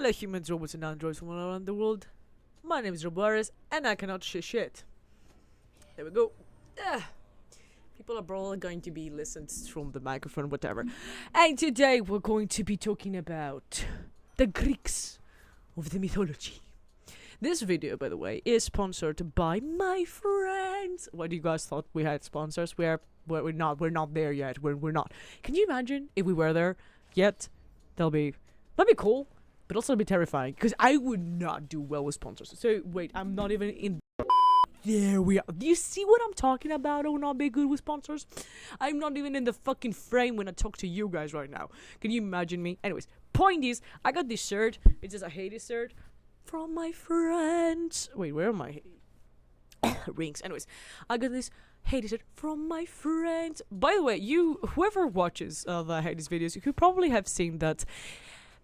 Hello humans, robots and androids from all around the world. My name is Robaris and I cannot shit. There we go. People are probably going to be listened from the microphone, whatever. And today we're going to be talking about the Greeks of the mythology. This video, by the way, is sponsored by my friends. What do you guys thought we had sponsors? We're not there yet. We're not. Can you imagine if we were there yet? That'd be cool, but also be terrifying because I would not do well with sponsors. So wait, I'm not even in. There we are. Do you see what I'm talking about? I will not be good with sponsors. I'm not even in the fucking frame when I talk to you guys right now. Can you imagine me? Anyways, point is, I got this shirt. It's just a Hades shirt from my friends. Wait, where are my rings? Anyways, I got this Hades shirt from my friends. By the way, whoever watches the Hades videos, you probably have seen that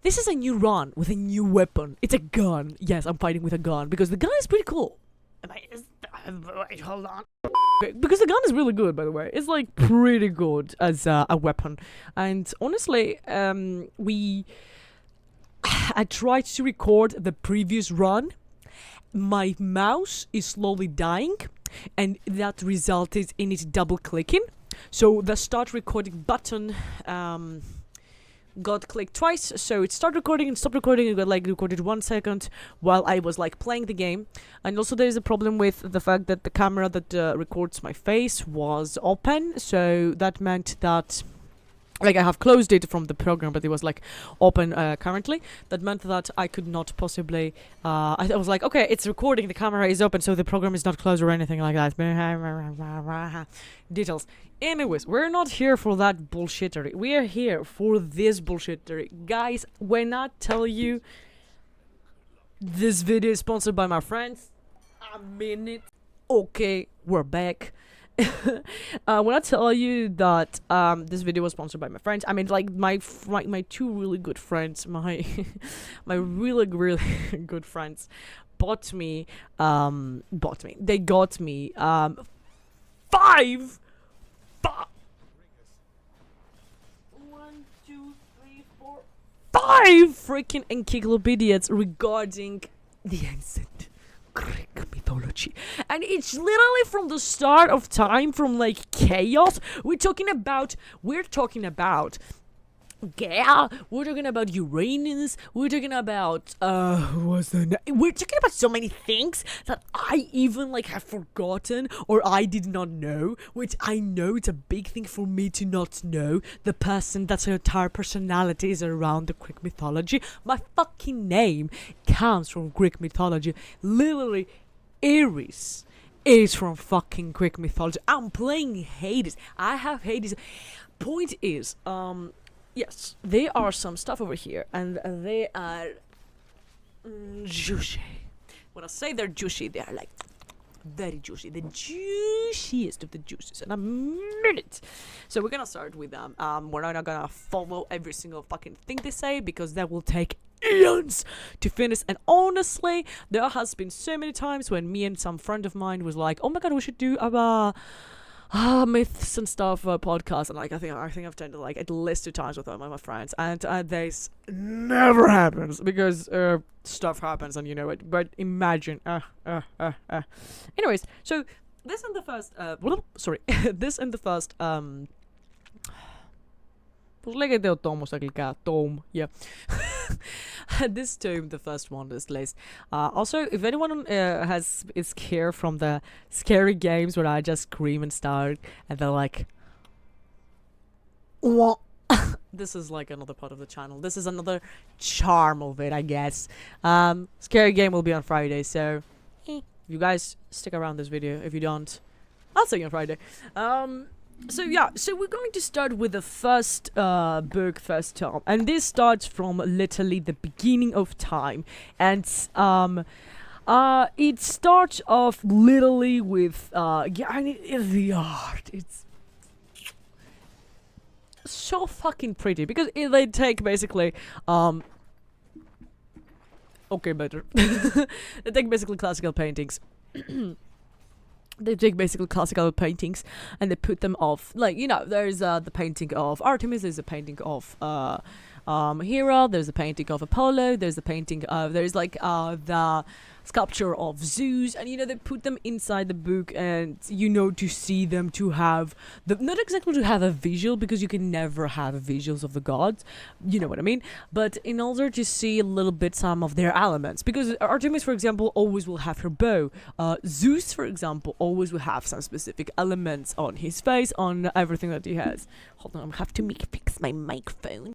this is a new run with a new weapon. It's a gun. Yes, I'm fighting with a gun because the gun is pretty cool. Wait, hold on. Because the gun is really good, by the way. It's like pretty good as a weapon. And honestly, I tried to record the previous run. My mouse is slowly dying, and that resulted in it double clicking. So the start recording button got clicked twice, so it started recording and stopped recording. It got like recorded 1 second while I was like playing the game. And also there is a problem with the fact that the camera that records my face was open, so that meant that like I have closed it from the program, but it was like open currently. That meant that I could not possibly I was like, okay, it's recording, the camera is open, so the program is not closed or anything like that. Details. Anyways, we're not here for that bullshittery. We are here for this bullshittery. Guys, when I tell you this video is sponsored by my friends, I mean it. Okay, we're back. When I tell you that this video was sponsored by my friends, I mean like my two really good friends, my really good friends bought me. They got me five 5 freaking encyclopedias regarding the ancient Greek mythology. And it's literally from the start of time, from like chaos. We're talking about Gaia, we're talking about Uranus, we're talking about we're talking about so many things that I even like have forgotten or I did not know, which I know it's a big thing for me to not know the person that's her entire personality is around the Greek mythology. My fucking name comes from Greek mythology. Literally, Ares is from fucking Greek mythology. I'm playing Hades. I have Hades. Point is, yes, there are some stuff over here, and they are juicy. When I say they're juicy, they are like very juicy, the juiciest of the juices, and I mean it. So we're gonna start with them. We're not gonna follow every single fucking thing they say because that will take eons to finish. And honestly, there has been so many times when me and some friend of mine was like, "Oh my god, we should do myths and stuff podcast," and like I think I've done it like at least 2 times with my friends, and this never happens because stuff happens and you know it. But imagine anyways, so this in the first this in the first Πώς λέγεται ο τόμος στα αγγλικά? Tome, yeah. This tome, the first one, this list. Also, if anyone is scared from the scary games where I just scream and start, and they're like, what? This is like another part of the channel. This is another charm of it, I guess. Scary game will be on Friday, so you guys stick around this video. If you don't, I'll see you on Friday. So yeah, so we're going to start with the first book, first tome, and this starts from literally the beginning of time, and it starts off literally with the art. It's so fucking pretty because they take basically okay, better. They take basically classical paintings. They take basically classical paintings and they put them off, like, you know, there's the painting of Artemis, there's a painting of Hera. There's a painting of Apollo. There's a painting of there's like the sculpture of Zeus, and they put them inside the book, and to see them, to have not exactly to have a visual, because you can never have visuals of the gods, you know what I mean, but in order to see a little bit some of their elements, because Artemis, for example, always will have her bow. Zeus, for example, always will have some specific elements on his face, on everything that he has. Hold on, I have to fix my microphone.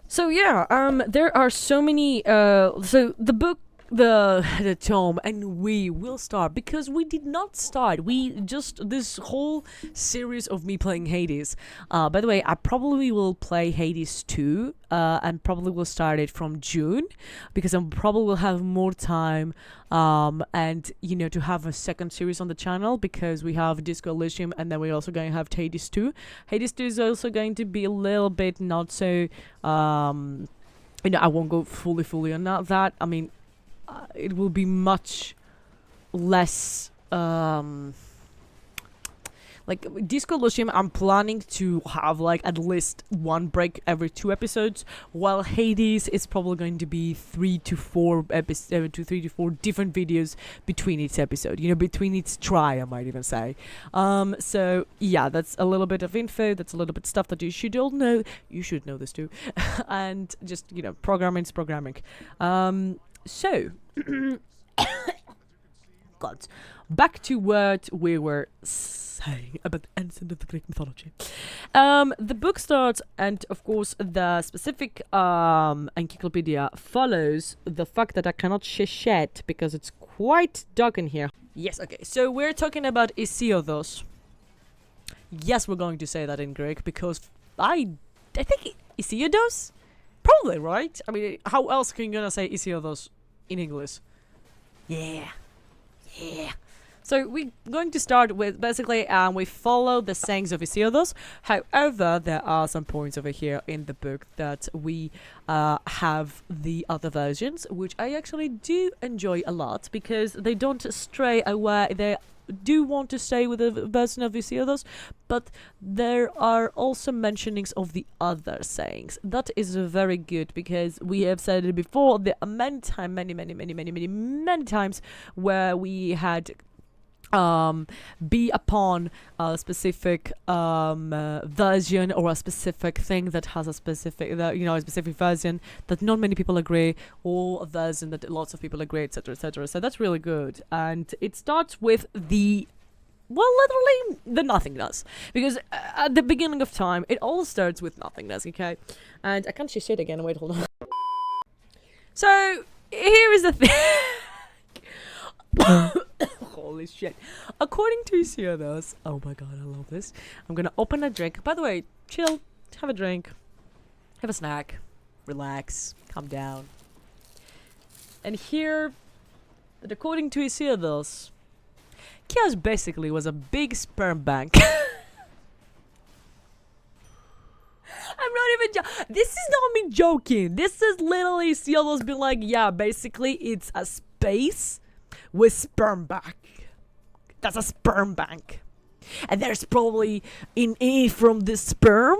So yeah, there are so many. So the book, the tome, and we will start, because we did not start. We just this whole series of me playing Hades. By the way, I probably will play Hades 2, and probably will start it from June, because I probably will have more time, and to have a second series on the channel, because we have Disco Elysium, and then we're also going to have Hades 2. Hades 2 is also going to be a little bit not so. I won't go fully on that. I mean. It will be much less like Disco Elysium. I'm planning to have like at least one break every 2 episodes, while Hades is probably going to be 3 to 4 different videos between each episode, between each try, I might even say. So yeah, that's a little bit of info, that's a little bit stuff that you should all know. You should know this too. And just programming's programming. So, God, back to what we were saying about the ancient of the Greek mythology. The book starts, and of course, the specific encyclopedia follows the fact that I cannot shit because it's quite dark in here. Yes, okay, so we're talking about Isiodos. Yes, we're going to say that in Greek, because I think Isiodos? Probably, right? I mean, how else can you gonna say Isiodos in English? Yeah. So we're going to start with basically we follow the sayings of Isiodos. However, there are some points over here in the book that we have the other versions, which I actually do enjoy a lot, because they don't stray away. They do want to stay with the version of Isiodos, but there are also mentionings of the other sayings. That is very good, because we have said it before. There are many times where we had be upon a specific version, or a specific thing that has a specific a specific version that not many people agree, or a version that lots of people agree, etc. So that's really good, and it starts with literally the nothingness, because at the beginning of time it all starts with nothingness. Okay, and I can't see shit again. Wait, hold on. So here is the thing. Holy shit. According to Isiodos, oh my god, I love this. I'm gonna open a drink. By the way, chill, have a drink, have a snack, relax, calm down. And here, that according to Isiodos, Chaos basically was a big sperm bank. I'm not even this is not me joking. This is literally Isiodos being like, yeah, basically it's a space with sperm bank. That's a sperm bank, and there's probably from this sperm,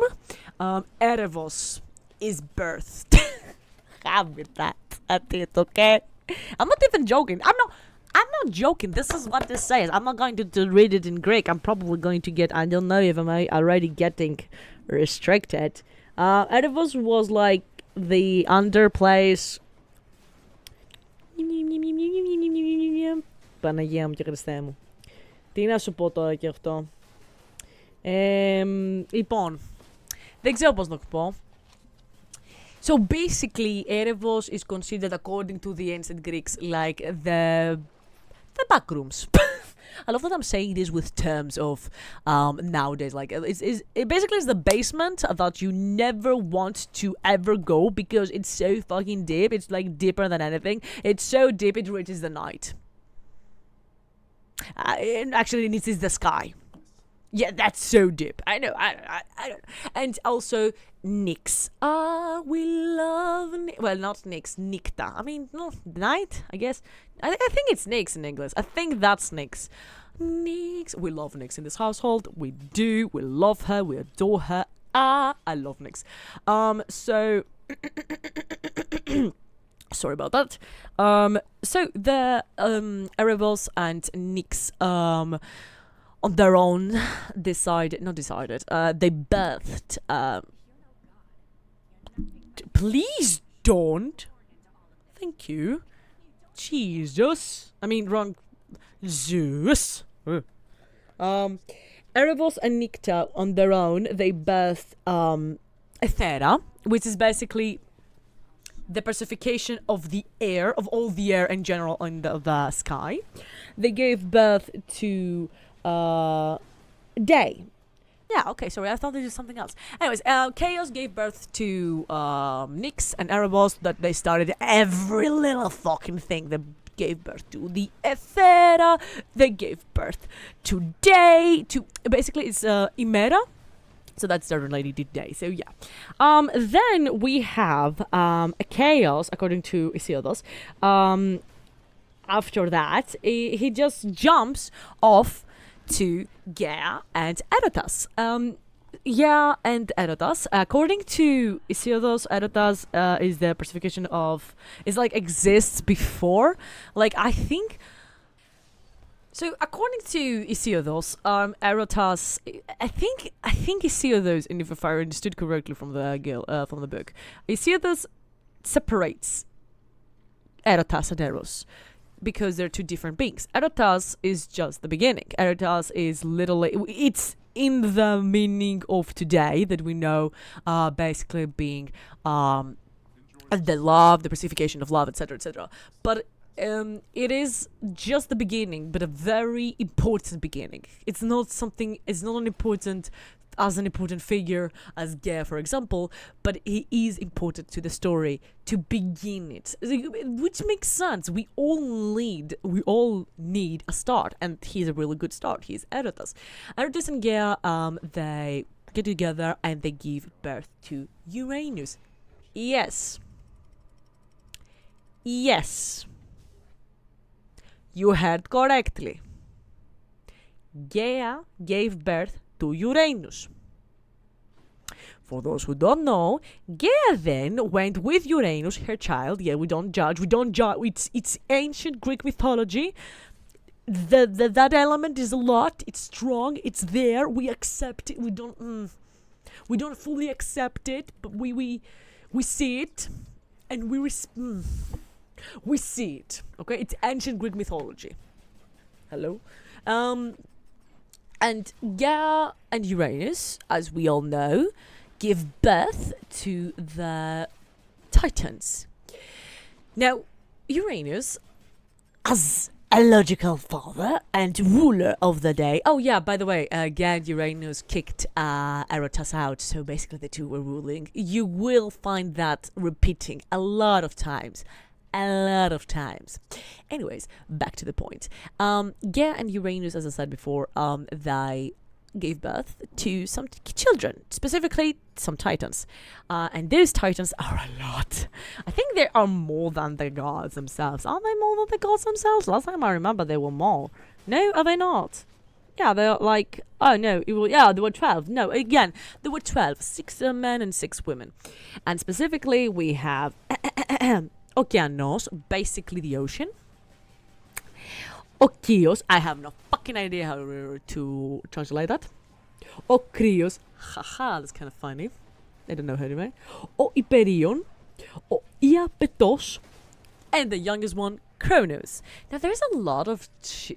Erebos is birthed. Have with that at it, okay? I'm not even joking. I'm not joking. This is what this says. I'm not going to read it in Greek. I'm probably going to get. I don't know if I'm already getting restricted. Erebos was like the underplace. Παναγία μου και Χριστέ μου. Τι να σου πω τώρα και αυτό. Λοιπόν, δεν ξέρω πώς να το πω. So basically, Erebos is considered, according to the ancient Greeks, like the back rooms. I love that I'm saying this with terms of nowadays. Like it basically is the basement that you never want to ever go, because it's so fucking deep. It's like deeper than anything. It's so deep it reaches the night. Actually, it is the sky. Yeah, that's so deep. I know. I don't. And also Nyx. We love. Well, not Nyx. Nycta. I mean, no, night. I guess. I think it's Nyx in English. I think that's Nyx. Nyx. We love Nyx in this household. We do. We love her. We adore her I love Nyx. So sorry about that. So the Erebos and Nyx on their own they birthed please don't. Thank you. Jesus. I mean wrong. Zeus. Erebos and Nyx on their own they birthed Ethera, which is basically the personification of the air, of all the air in general in the sky. They gave birth to Day. Yeah, okay, sorry, I thought this was something else. Anyways, Chaos gave birth to Nyx and Erebos, that they started every little fucking thing. They gave birth to the Ethera, they gave birth to Day, to basically it's Imera. So that's the related to Day. So yeah. Then we have a Chaos, according to Isiodos. After that, he just jumps off to Gaia and Erotas. Yeah, and Erotas. According to Isiodos, Erotas is the personification of, is like exists before. Like I think. So according to Isiodos, Erotas, I think Isiodos, and if I understood correctly from the book, Isiodos separates Erotas and Eros because they're two different beings. Erotas is just the beginning. Erotas is literally, it's in the meaning of today that we know, basically being the love, the personification of love, etc., etc. But it is just the beginning, but a very important beginning. It's not an important figure as Gaia, for example, but he is important to the story to begin it, which makes sense. We all need a start, and he's a really good start. He's Erotas. Erotas and Gaia, they get together and they give birth to Uranus. Yes. You heard correctly. Gaia gave birth to Uranus. For those who don't know, Gaia then went with Uranus, her child. Yeah, we don't judge. It's ancient Greek mythology. That element is a lot. It's strong. It's there. We accept it. We don't fully accept it, but we see it, and we see it. Okay, it's ancient Greek mythology. Hello. And Gaia and Uranus, as we all know, give birth to the Titans. Now, Uranus, as a logical father and ruler of the day. Oh yeah, by the way, Gaia and Uranus kicked Erotas out, so basically the two were ruling. You will find that repeating a lot of times. Anyways, back to the point. Gaia and Uranus, as I said before, they gave birth to some children, specifically some Titans. And those Titans are a lot. I think they are more than the gods themselves. Are they more than the gods themselves? Last time I remember they were more. No, are they not? Yeah, they're like, there were 12. No, again, there were 12. 6 men and 6 women. And specifically, we have Okeanos, basically the ocean. Okios, I have no fucking idea how to translate that. Okrios, haha, that's kind of funny. I don't know how to make. O Hyperion, O Iapetos, and the youngest one, Kronos. Now there's a lot of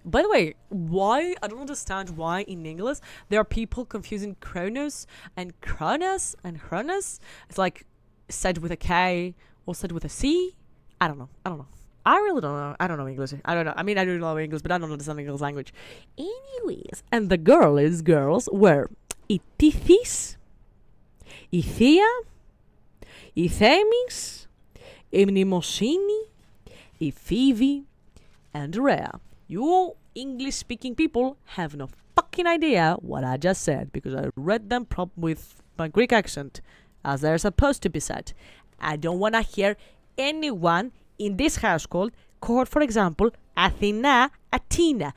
by the way, why, I don't understand why in English there are people confusing Kronos and Kronos and Chronos. It's like said with a K or said with a C. I don't know. I really don't know. I don't know English. I don't know. I mean, I do know English, but I don't understand English language. Anyways, and the girls were Itithis, Ithea, Ithemis, Mnemosyne, Iphivi, and Rhea. You English-speaking people have no fucking idea what I just said, because I read them with my Greek accent, as they're supposed to be said. I don't want to hear anyone in this household called, for example, Athena. Athena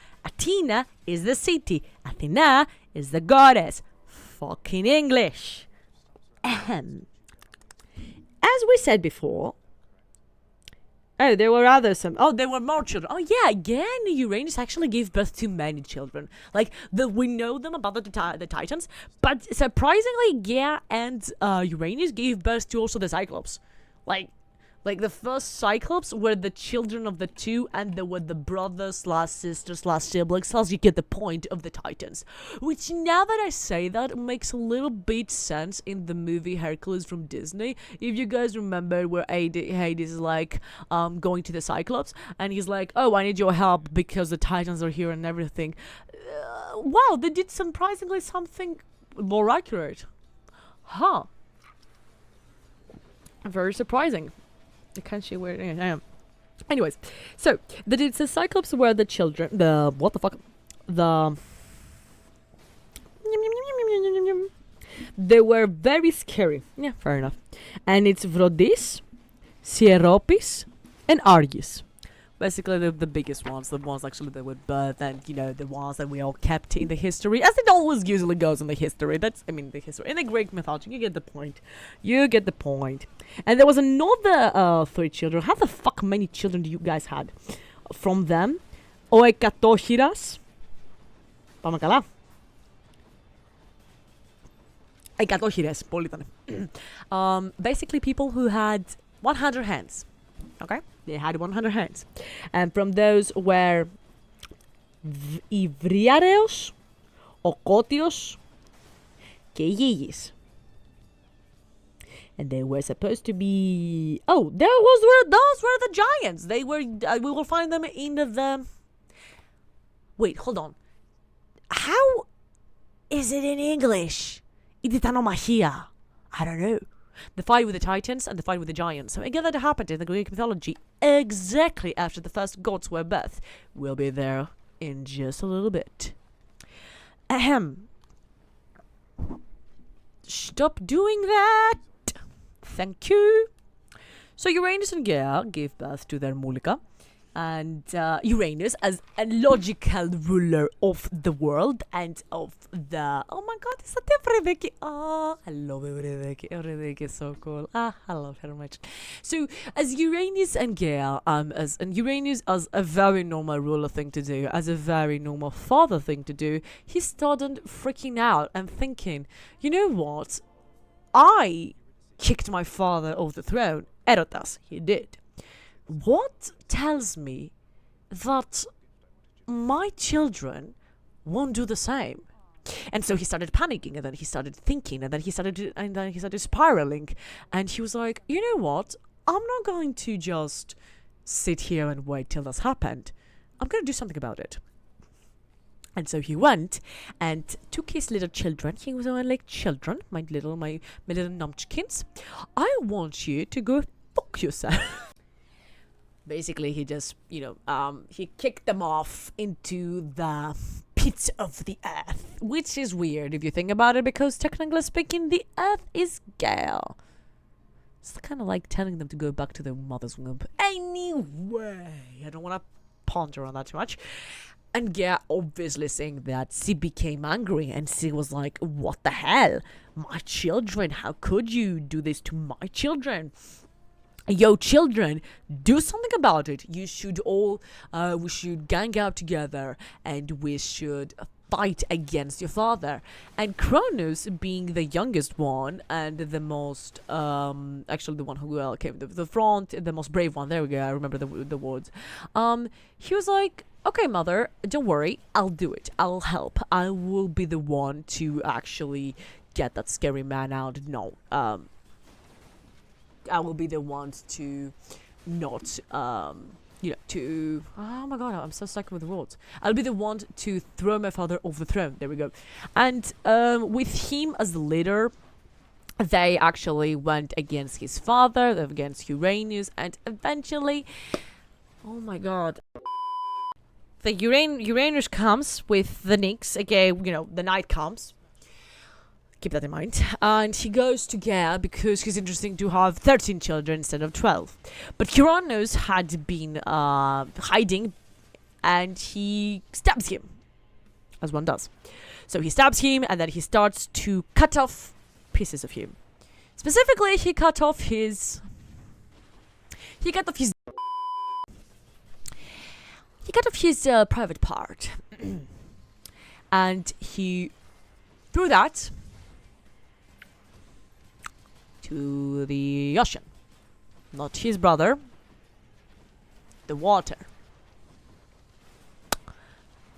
is the city. Athena is the goddess. Fucking English. Ahem. As we said before, oh, there were there were more children. Oh yeah, again, Uranus actually gave birth to many children. Like, we know them about the Titans, but surprisingly, Gaia and Uranus gave birth to also the Cyclops. Like the first Cyclops were the children of the two, and they were the brothers, sisters, siblings, as you get the point of the Titans. Which, now that I say that, makes a little bit sense in the movie Hercules from Disney. If you guys remember, where Hades is like going to the Cyclops, and he's like, oh, I need your help because the Titans are here and everything. Wow, they did surprisingly something more accurate. Huh. Very surprising. I can't see where I am. Anyways, so the Cyclops were the children. They were very scary. Yeah, fair enough. And it's Vrodis, Sieropis, and Argus. Basically, the biggest ones, the ones actually that were birthed, and the ones that we all kept in the history, as it always usually goes in the history. The history in the Greek mythology. You get the point. And there was another 3 children. How the fuck many children do you guys had from them? Ο Εκατόχειρας. Πάμε καλά. Εκατόχειρες. Πολύ ήταν. Basically, people who had 100 hands. Okay? They had 100 hands. And from those were Ivriareos, ο Κώτιος και η Γίγης. And they were supposed to be... Oh, those were the giants. They were... we will find them in the... Wait, hold on. How is it in English? Η τιτανομαχία. I don't know. The fight with the Titans and the fight with the giants. So again, that happened in the Greek mythology exactly after the first gods were birthed. We'll be there in just a little bit. Ahem. Stop doing that. Thank you. So Uranus and Gaia gave birth to their Mulika. And Uranus as a logical ruler of the world and of the... Oh my god, is that Eurydice? Oh, I love Eurydice. Eurydice is so cool. I love her much. So as Uranus and Gaia, Uranus as a very normal ruler thing to do, as a very normal father thing to do, he started freaking out and thinking, you know what? I kicked my father off the throne. Erotas, he did. What tells me that my children won't do the same? And so he started panicking, and then he started thinking, and then he started spiraling, and he was like, you know what? I'm not going to just sit here and wait till this happened. I'm going to do something about it. And so he went and took his little children. He was like, children, my little numpchkins, I want you to go fuck yourself. Basically, he just, he kicked them off into the pits of the earth, which is weird if you think about it, because technically speaking, the earth is Gaia. It's kind of like telling them to go back to their mother's womb. Anyway, I don't want to ponder on that too much. And Gaia, obviously seeing that, she became angry, and she was like, what the hell? My children, how could you do this to my children? Yo, children, do something about it. You should all, we should gang out together, and we should fight against your father. And Cronus, being the youngest one, and the most, actually the one who came to the front, the most brave one, there we go, I remember the words. He was like, okay, mother, don't worry, I'll do it. I'll help. I will be the one to actually get that scary man out. No, I will be the ones to not, to... Oh my god, I'm so stuck with the words. I'll be the one to throw my father off the throne. There we go. And with him as the leader, they actually went against his father, against Uranus, and eventually... Oh my god. The Uranus comes with the Nyx. Again, the night comes. Keep that in mind. And he goes to Gaia because he's interested to have 13 children instead of 12. But Uranus had been hiding, and he stabs him, as one does. So he stabs him, and then he starts to cut off pieces of him. Specifically, he cut off his private part, and he threw that to the ocean. Not his brother, the water.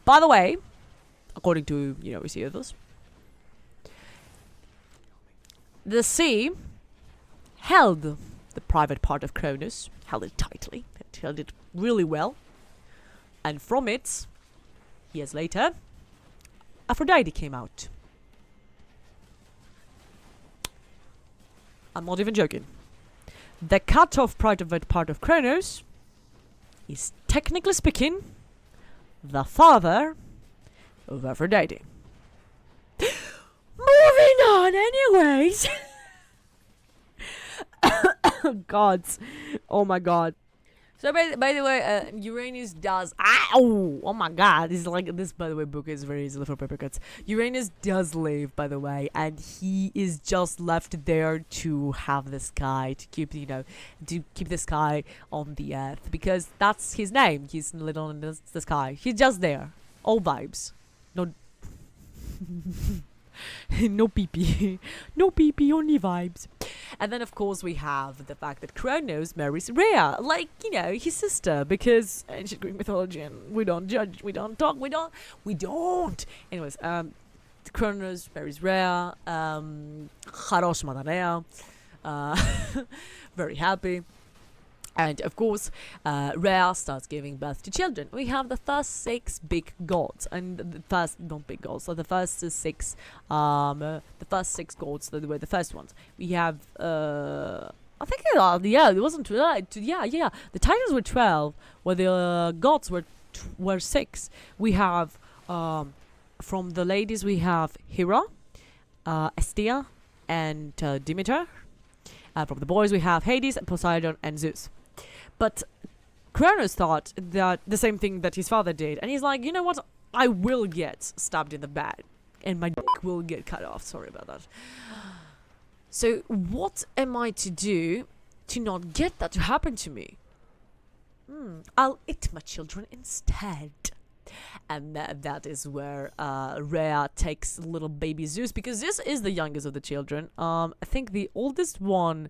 By the way, according to, Eusebius, the sea held the private part of Cronus, held it tightly, it held it really well, and from it, years later, Aphrodite came out. I'm not even joking. The cut-off private part of Cronus is, technically speaking, the father of Aphrodite. Moving on, anyways. Gods. Oh my god. So by the way, Uranus does. Oh my god. This is like this. By the way, book is very easily for paper cuts. Uranus does live, by the way, and he is just left there to have this guy to keep, to keep this guy on the earth, because that's his name. He's little in the sky. He's just there. All vibes. No. No pee-pee. No pee-pee, only vibes. And then, of course, we have the fact that Kronos marries Rhea, like, his sister, because ancient Greek mythology, and we don't judge, we don't talk, we don't. Anyways, Kronos marries Rhea, Charosh Rhea, very happy. And of course, Rhea starts giving birth to children. We have the first 6 big gods, and the first, not big gods, so the first 6, the first 6 gods that were the first ones. We have, I think, it wasn't, the titans were 12, where the gods were 6. We have, from the ladies, we have Hera, Estia, and Demeter. From the boys, we have Hades, Poseidon, and Zeus. But Kronos thought that the same thing that his father did, and he's like, you know what? I will get stabbed in the back, and my dick will get cut off. Sorry about that. So what am I to do to not get that to happen to me? I'll eat my children instead. And that is where Rhea takes little baby Zeus, because Zeus is the youngest of the children. I think the oldest one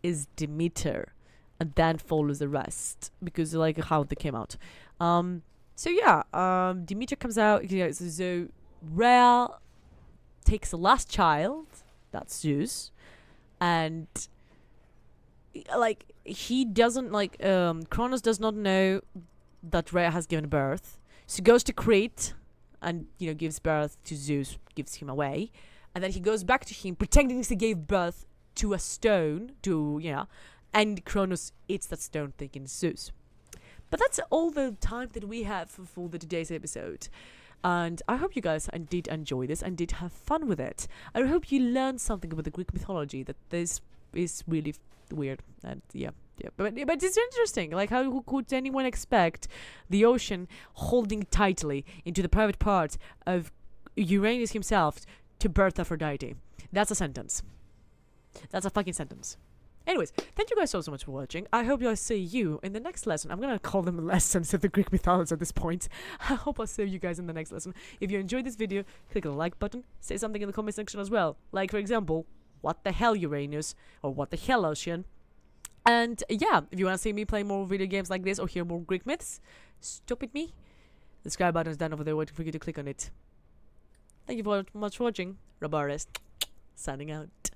is Demeter, and then follows the rest, because like how they came out. So yeah, Demeter comes out. So Rhea takes the last child, that's Zeus, and like he doesn't Kronos does not know that Rhea has given birth. So he goes to Crete and, gives birth to Zeus, gives him away. And then he goes back to him, pretending he gave birth to a stone, and Kronos eats that stone thinking it's Zeus. But that's all the time that we have for today's episode. And I hope you guys did enjoy this and did have fun with it. I hope you learned something about the Greek mythology, that this is really weird. And yeah. But it's interesting. Like, how could anyone expect the ocean holding tightly into the private part of Uranus himself to birth Aphrodite? That's a sentence. That's a fucking sentence. Anyways, thank you guys so much for watching. I hope I'll see you in the next lesson. I'm gonna call them lessons of the Greek mythology at this point. I hope I'll see you guys in the next lesson. If you enjoyed this video, click the like button. Say something in the comment section as well. Like, for example, what the hell Uranus? Or what the hell ocean? And yeah, if you want to see me play more video games like this or hear more Greek myths, stop me. The subscribe button is down over there waiting for you to click on it. Thank you very much for watching. Rabaris, signing out.